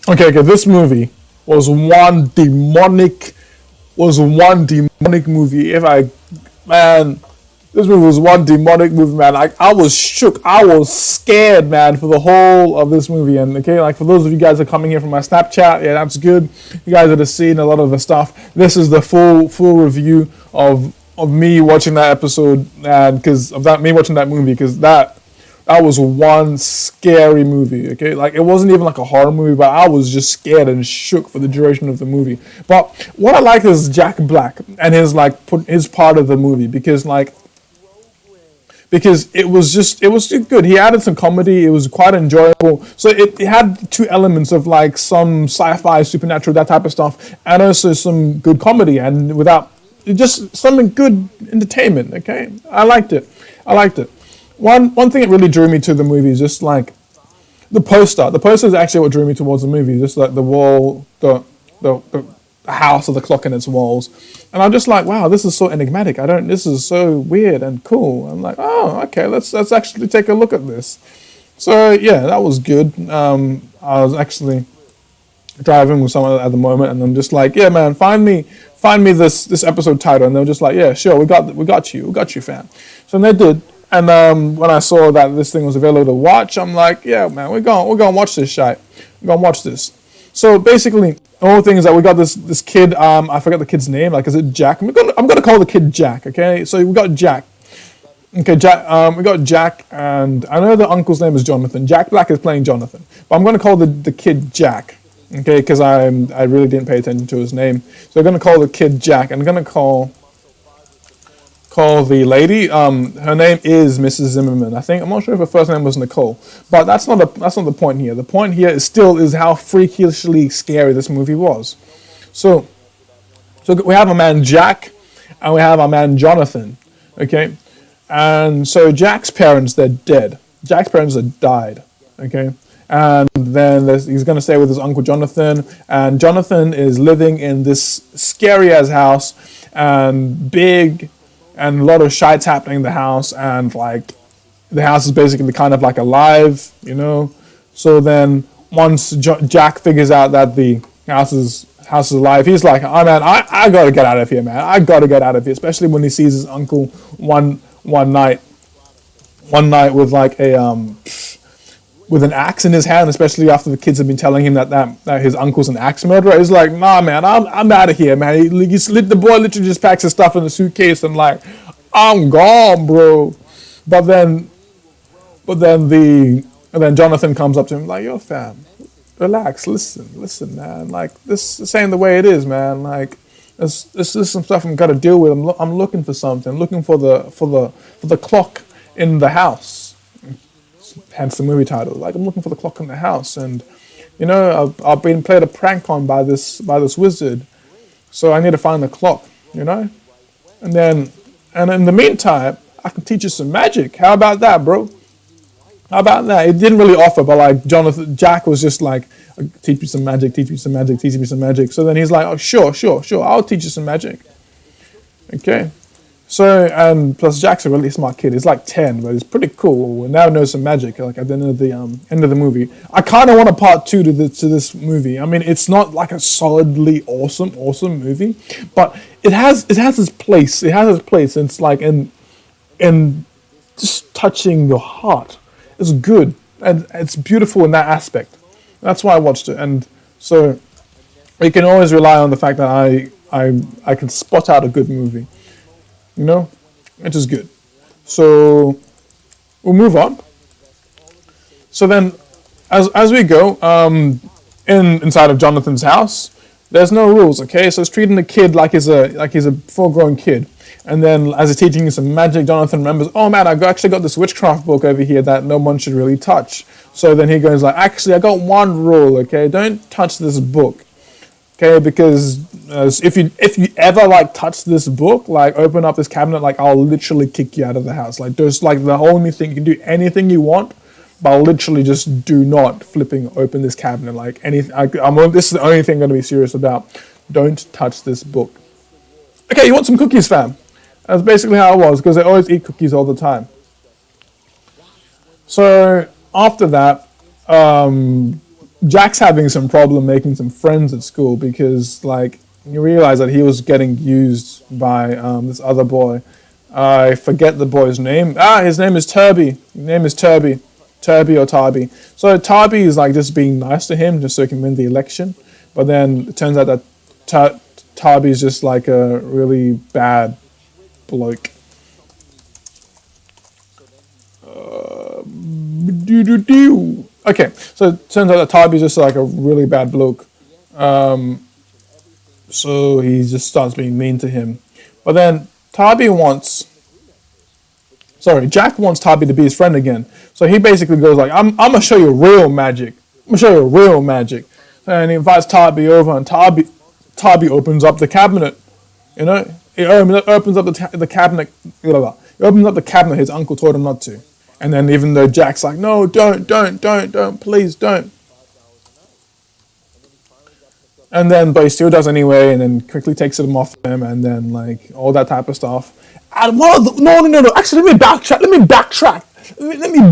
Okay, okay. This movie was one demonic movie. If I, man, this movie was one demonic movie, man. I was shook. I was scared, man, for the whole of this movie. And okay, like for those of you guys that are coming here from my Snapchat, yeah, that's good. You guys would have seen a lot of the stuff. This is the full review of me watching that episode, and because of that, me watching that movie, because that was one scary movie, okay? Like, it wasn't even like a horror movie, but I was just scared and shook for the duration of the movie. But what I like is Jack Black and his part of the movie, because it was good. He added some comedy. It was quite enjoyable. So it had two elements of like some sci-fi, supernatural, that type of stuff, and also some good comedy, and without just something good entertainment. Okay, I liked it. I liked it. One thing that really drew me to the movie is just like the poster. The poster is actually what drew me towards the movie. Just like the wall, the house of the clock in its walls, and I'm just like, wow, this is so enigmatic. This is so weird and cool. I'm like, oh, okay, let's actually take a look at this. So yeah, that was good. I was actually driving with someone at the moment, and I'm just like, yeah, man, find me this episode title, and they were just like, yeah, sure, we got you, fam. So they did. And when I saw that this thing was available to watch, I'm like, yeah, man, we're gonna watch this shit. We're gonna watch this. So basically, the whole thing is that we got this kid. I forgot the kid's name. Like, is it Jack? I'm gonna call the kid Jack. Okay, so we got Jack. Okay, Jack. We got Jack, and I know the uncle's name is Jonathan. Jack Black is playing Jonathan, but I'm gonna call the kid Jack. Okay, because I really didn't pay attention to his name, so I'm gonna call the kid Jack. And I'm gonna call the lady. Her name is Mrs. Zimmerman. I'm not sure if her first name was Nicole, but that's not the point here. The point here is how freakishly scary this movie was. So we have a man Jack, and we have a man Jonathan. Okay, and so Jack's parents, they're dead. Jack's parents have died. Okay. And then he's going to stay with his uncle Jonathan, and Jonathan is living in this scary ass house, and big, and a lot of shit's happening in the house, and like the house is basically kind of like alive, you know. So then once Jack figures out that the house is alive, he's like, oh man, I gotta get out of here, man. I gotta get out of here. Especially when he sees his uncle one night with like with an axe in his hand, especially after the kids have been telling him that his uncle's an axe murderer. He's like, nah, man, I'm out of here, man. The boy literally just packs his stuff in a suitcase and like, I'm gone, bro. But then Jonathan comes up to him like, yo, fam, relax, listen, man. Like, this ain't the way it is, man. Like, this is some stuff I'm gotta deal with. I'm looking for something. I'm looking for the clock in the house. Hence the movie title. Like, I'm looking for the clock in the house, and you know, I've been played a prank on by this wizard, so I need to find the clock, you know. And in the meantime, I can teach you some magic. How about that, bro? How about that? It didn't really offer, but like Jack was just like, teach me some magic, teach me some magic, teach me some magic. So then he's like, oh, sure, I'll teach you some magic. Okay. So, and plus Jack's a really smart kid. He's like 10, but he's pretty cool. We now knows some magic. Like at the end of the movie, I kind of want a part 2 to this movie. I mean, it's not like a solidly awesome movie, but it has its place. It has its place. It's like in just touching your heart. It's good and it's beautiful in that aspect. That's why I watched it, and so you can always rely on the fact that I can spot out a good movie. You know, which is good. So we'll move on. So then, as we go inside of Jonathan's house, there's no rules. Okay, so it's treating the kid like he's a full-grown kid. And then as he's teaching you some magic, Jonathan remembers, oh man, I've actually got this witchcraft book over here that no one should really touch. So then he goes like, actually, I got one rule. Okay, don't touch this book. Okay, because if you ever like touch this book, like open up this cabinet, like I'll literally kick you out of the house. Like there's like the only thing you can do anything you want, but literally just do not flipping open this cabinet. Like anything, this is the only thing I'm gonna be serious about. Don't touch this book. Okay, you want some cookies, fam? That's basically how it was, because they always eat cookies all the time. So after that, Jack's having some problem making some friends at school because, like, you realize that he was getting used by this other boy. I forget the boy's name. His name is Turby. His name is Turby. Turby or Tarby. So Tarby is like just being nice to him just so he can win the election. But then it turns out that Tarby is just like a really bad bloke. Okay, so it turns out that Tarby is just like a really bad bloke. So he just starts being mean to him. But then Jack wants Tarby to be his friend again. So he basically goes like, I'm gonna show you real magic. I'm gonna show you real magic. And he invites Tarby over, and Tarby opens up the cabinet. You know, he opens up the cabinet. He opens up the cabinet his uncle told him not to. And then even though Jack's like, no, don't, please don't. And then, but he still does anyway, and then quickly takes them off him, and then like all that type of stuff. And no. Actually, let me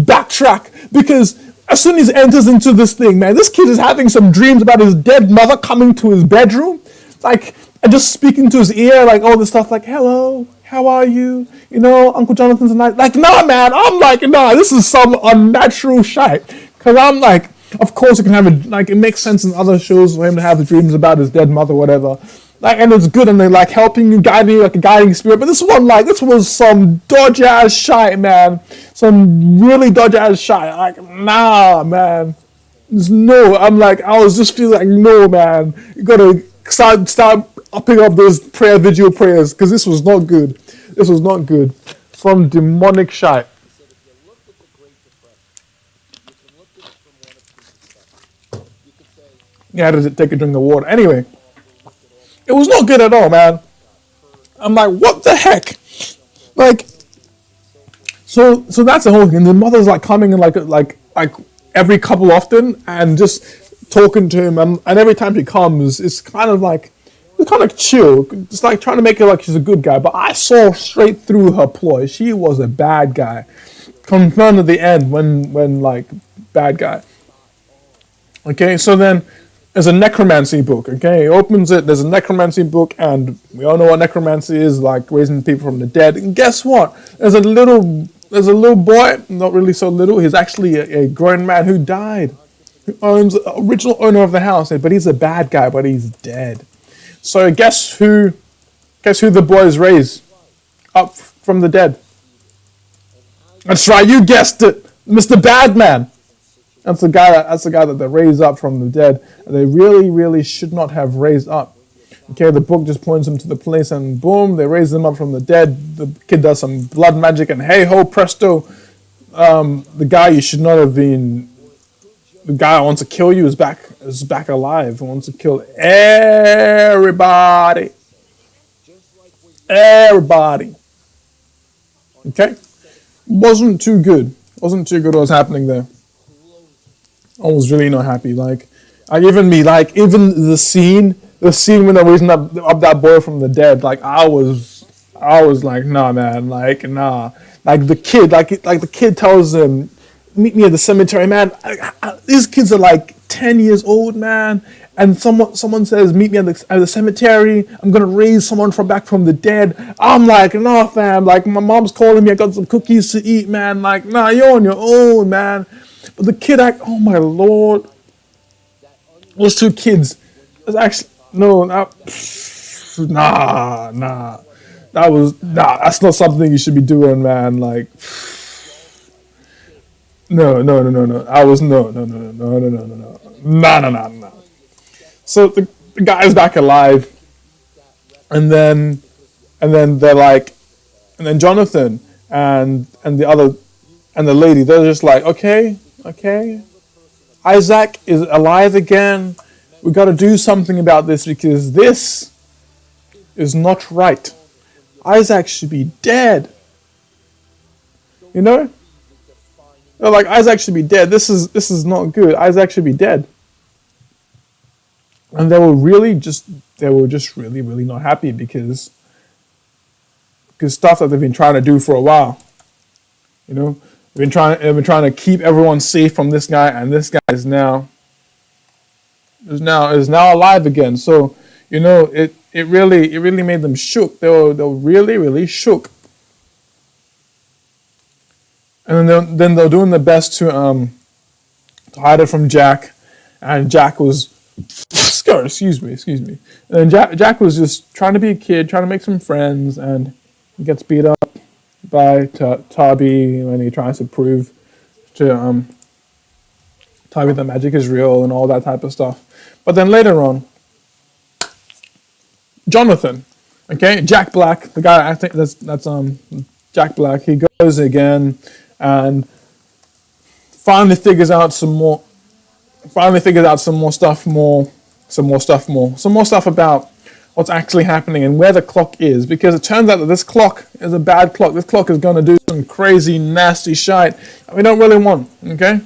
backtrack because as soon as he enters into this thing, man, this kid is having some dreams about his dead mother coming to his bedroom, like, and just speaking to his ear, like all this stuff, like, hello, how are you? You know, Uncle Jonathan's tonight. Like, nah, man, I'm like, nah, this is some unnatural shit. Because I'm like, of course, it can have it makes sense in other shows for him to have dreams about his dead mother, whatever. Like, and it's good, and they're like helping you, guiding you like a guiding spirit. But this was some dodgy ass shit, man. Some really dodgy ass shit. Like, nah, man. No, I'm like, I was just feeling like, no, man. You gotta start upping up those vigil prayers, because this was not good. This was not good. Some demonic shit. Yeah, I had to take a drink of water. Anyway, it was not good at all, man. I'm like, what the heck? Like, so that's the whole thing. And the mother's like coming in like every couple often and just talking to him. And every time she comes, it's kind of chill. It's like trying to make her like she's a good guy. But I saw straight through her ploy. She was a bad guy. Confirmed at the end when like, bad guy. Okay, so then there's a necromancy book, okay? He opens it, there's a necromancy book, and we all know what necromancy is, like raising people from the dead. And guess what? There's a little boy, not really so little, he's actually a grown man who died, who owns the original owner of the house, but he's a bad guy, but he's dead. So guess who the boys raise up from the dead? That's right, you guessed it, Mr. Badman. That's the guy that they raise up from the dead. They really, really should not have raised up. Okay, the book just points him to the place, and boom, they raise him up from the dead. The kid does some blood magic, and hey ho, presto, the guy you should not have been. The guy who wants to kill you is back alive. He wants to kill everybody. Everybody. Okay, wasn't too good. Wasn't too good what was happening there. I was really not happy. Even the scene when they're raising up that boy from the dead, like I was like, nah, man, like nah, like the kid tells them, meet me at the cemetery, man. These kids are like 10 years old, man, and someone says, meet me at the cemetery. I'm gonna raise someone back from the dead. I'm like, nah, fam, like my mom's calling me. I got some cookies to eat, man. Like, nah, you're on your own, man. But the kid oh my lord, those two kids, it's actually, that's not something you should be doing, man, like, no, so the guy's back alive, and then they're like, and then Jonathan and the lady, they're just like, okay, Isaac is alive again. We got to do something about this because this is not right. Isaac should be dead. You know? They're like, Isaac should be dead. This is not good. Isaac should be dead. And they were just really, really not happy because stuff that they've been trying to do for a while. You know? They've been trying to keep everyone safe from this guy, and this guy is now is now alive again. So it really made them shook. They were really shook. And then they're doing their best to hide it from Jack, and Jack was excuse me. And Jack was just trying to be a kid, trying to make some friends, and he gets beat up by Tubby when he tries to prove to Tubby that magic is real and all that type of stuff. But then later on, Jonathan, okay, Jack Black, the guy, I think that's Jack Black. He goes again and finally figures out some more stuff about what's actually happening and where the clock is, because it turns out that this clock is a bad clock. This clock is going to do some crazy, nasty shite that we don't really want, okay?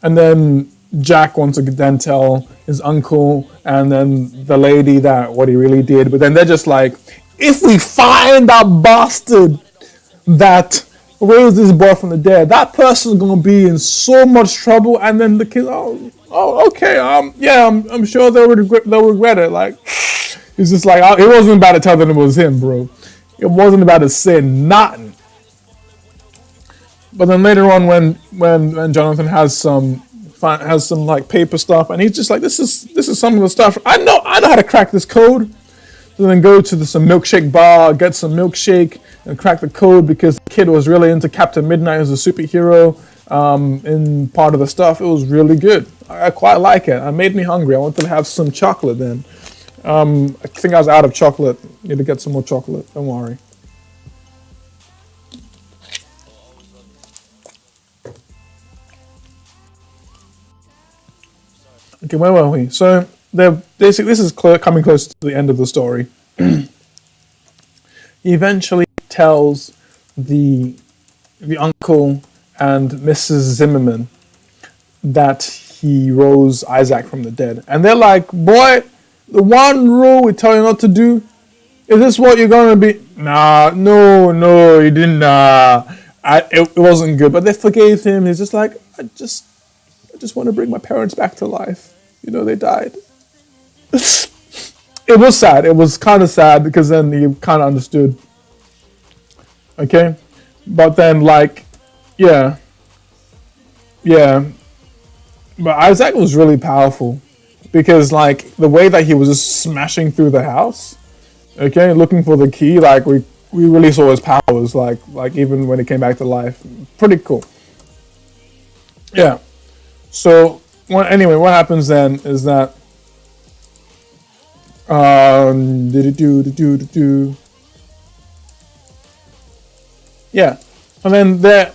And then Jack wants to then tell his uncle and then the lady that what he really did, but then they're just like, if we find that bastard that raised this boy from the dead, that person's gonna be in so much trouble. And then the kid, okay, yeah, I'm sure they'll regret it. Like, it's just like, it wasn't about to tell them it was him, bro. It wasn't about to say nothing. But then later on, when Jonathan has some like paper stuff, and he's just like, this is some of the stuff I know how to crack this code. So then go to some milkshake bar, get some milkshake, and crack the code, because the kid was really into Captain Midnight as a superhero in part of the stuff. It was really good. I quite like it. It made me hungry. I wanted to have some chocolate then. I think I was out of chocolate. Need to get some more chocolate. Don't worry. Okay, where were we? So this is coming close to the end of the story. He eventually tells the uncle and Mrs. Zimmerman that he rose Isaac from the dead, and they're like, "Boy, the one rule we tell you not to do, is this what you're gonna be?" Nah, no, he didn't. It wasn't good, but they forgave him. He's just like, I just want to bring my parents back to life. They died. It was sad. It was kind of sad, because then he kind of understood. Okay? But then, like, yeah. But Isaac was really powerful, because, like, the way that he was just smashing through the house, okay, looking for the key, like, we really saw his powers, like even when he came back to life. Pretty cool. Yeah. So, anyway, what happens then is that yeah, and then they're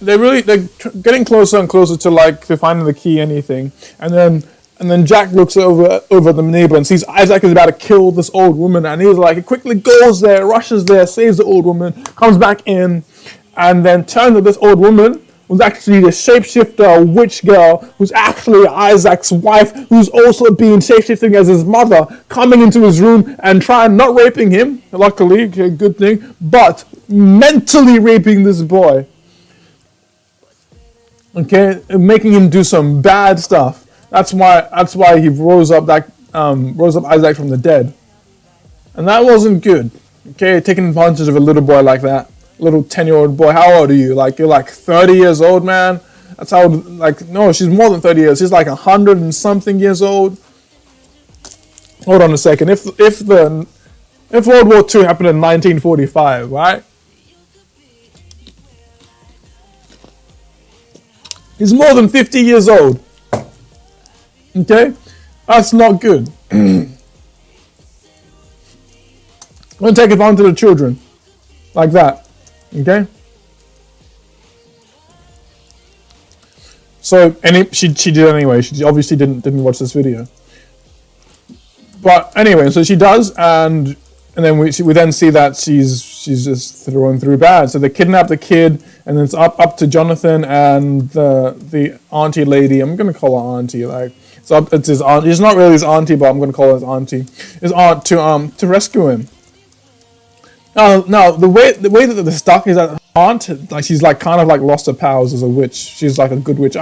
getting closer and closer to finding the key, anything, and then Jack looks over the neighbor and sees Isaac is about to kill this old woman, and he's like, he quickly goes there, rushes there, saves the old woman, comes back in, and then turns to this old woman was actually the shapeshifter witch girl, who's actually Isaac's wife, who's also being shapeshifting as his mother, coming into his room and not raping him, luckily, okay, good thing, but mentally raping this boy. Okay, making him do some bad stuff. That's why he rose up Isaac from the dead. And that wasn't good. Okay, taking advantage of a little boy like that. Little 10-year-old boy. How old are you? Like, you're like 30 years old, man? That's how old, no, she's more than 30 years. She's like 100 and something years old. Hold on a second. If World War II happened in 1945, right? He's more than 50 years old. Okay? That's not good. I'm going to take advantage of children. Like that. Okay? So, she did anyway. She obviously didn't watch this video. But anyway, so she does, and then we then see that she's just thrown through bad. So they kidnap the kid, and then it's up to Jonathan and the auntie lady. I'm gonna call her auntie. It's his aunt. She's not really his auntie, but I'm gonna call her his auntie. His aunt to rescue him. Now the way that the stuff is that aunt, she's kind of lost her powers as a witch. She's like a good witch.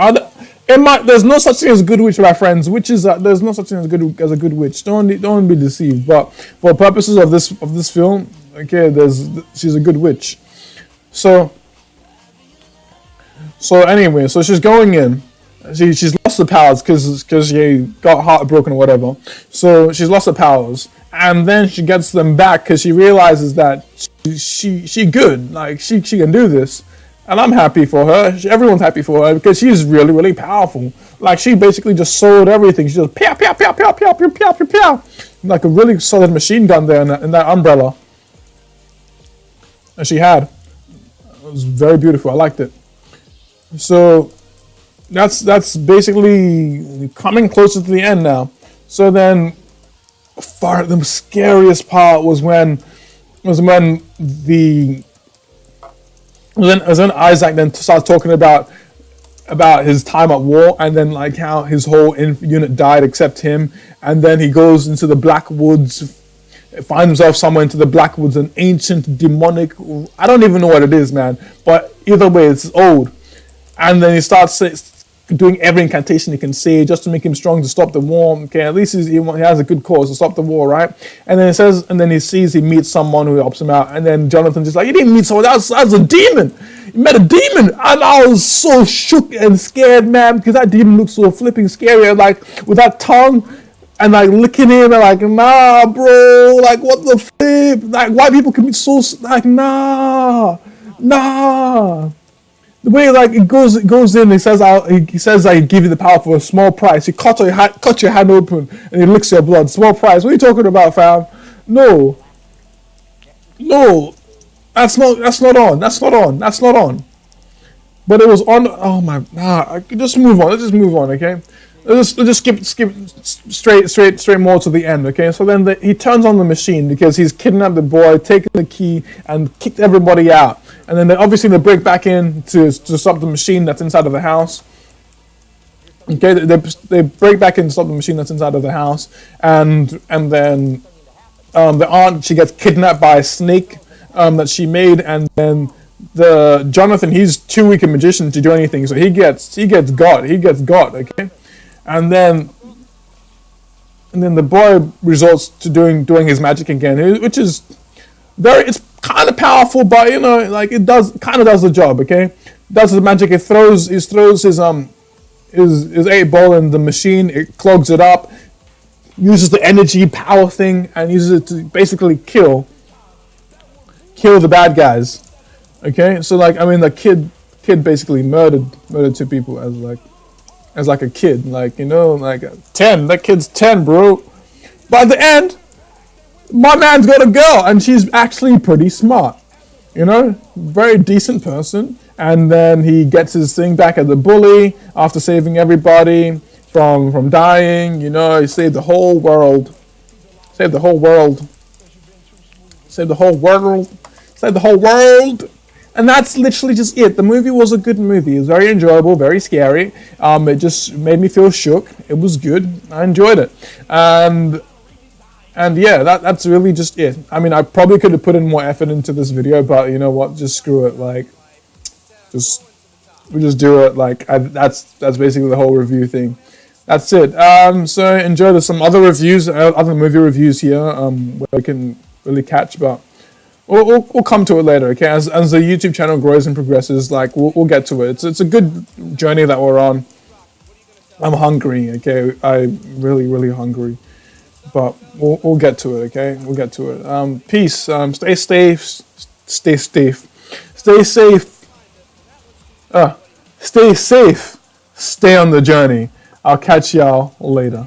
There's no such thing as a good witch, my friends. Witches, there's no such thing as a good witch. Don't be deceived. But for purposes of this film, okay, she's a good witch. So anyway, so she's going in. She's lost the powers because she got heartbroken or whatever. So she's lost the powers, and then she gets them back because she realizes that she good, like she can do this. And I'm happy for her. Everyone's happy for her because she's really, really powerful. Like, she basically just sold everything. She just pow, pow, pow, pow, pow, pow, pow, pow, pow. Like a really solid machine gun there in that umbrella. And she had. It was very beautiful. I liked it. So that's basically coming closer to the end now. So then, the scariest part was when Isaac then starts talking about his time at war, and then like how his whole unit died except him, and then he goes into the black woods, finds himself somewhere into the black woods, an ancient demonic, I don't even know what it is, man, but either way it's old, and then he starts doing every incantation he can say just to make him strong to stop the war. Okay, at least he has a good cause to stop the war, right? And then he meets someone who helps him out, and then Jonathan's just like, you didn't meet someone, that's a demon. You met a demon, and I was so shook and scared, man, because that demon looked so flipping scary, like with that tongue and like licking him, and like, nah, bro, like what the flip? Like, white people can be so like, nah. The way like it goes in, he says I give you the power for a small price. He cut your hand open and he licks your blood. Small price. What are you talking about, fam? No, that's not on. But it was on. Oh my, just move on. Let's just move on, okay? Let's just skip straight more to the end, okay? So then he turns on the machine because he's kidnapped the boy, taken the key, and kicked everybody out. And then they break back in to stop the machine that's inside of the house. Okay, they break back in to stop the machine that's inside of the house, and then the aunt, she gets kidnapped by a snake that she made, and then Jonathan, he's too weak a magician to do anything, so he gets got, okay, and then the boy resorts to doing his magic again, which is it's kind of powerful, but you know, like it does the job, okay? Does his magic. He throws his 8-ball in the machine. It clogs it up. Uses the energy power thing and uses it to basically kill the bad guys. Okay, so like, I mean, the kid basically murdered 2 people as a kid, like, you know, like 10. That kid's 10, bro. By the end, my man's got a girl, and she's actually pretty smart. You know, very decent person. And then he gets his thing back at the bully after saving everybody from dying. You know, he saved the whole world. Saved the whole world. And that's literally just it. The movie was a good movie. It was very enjoyable, very scary. It just made me feel shook. It was good. I enjoyed it. And yeah, that's really just it. I mean, I probably could have put in more effort into this video, but you know what? Just screw it. Like, we just do it. Like, that's basically the whole review thing. That's it. So enjoy. There's some other reviews, other movie reviews here, where we can really catch, but we'll come to it later. Okay, as the YouTube channel grows and progresses, like we'll get to it. It's a good journey that we're on. I'm hungry. Okay, I'm really hungry. But we'll get to it, okay? We'll get to it. Peace. Stay safe. Stay safe. Stay on the journey. I'll catch y'all later.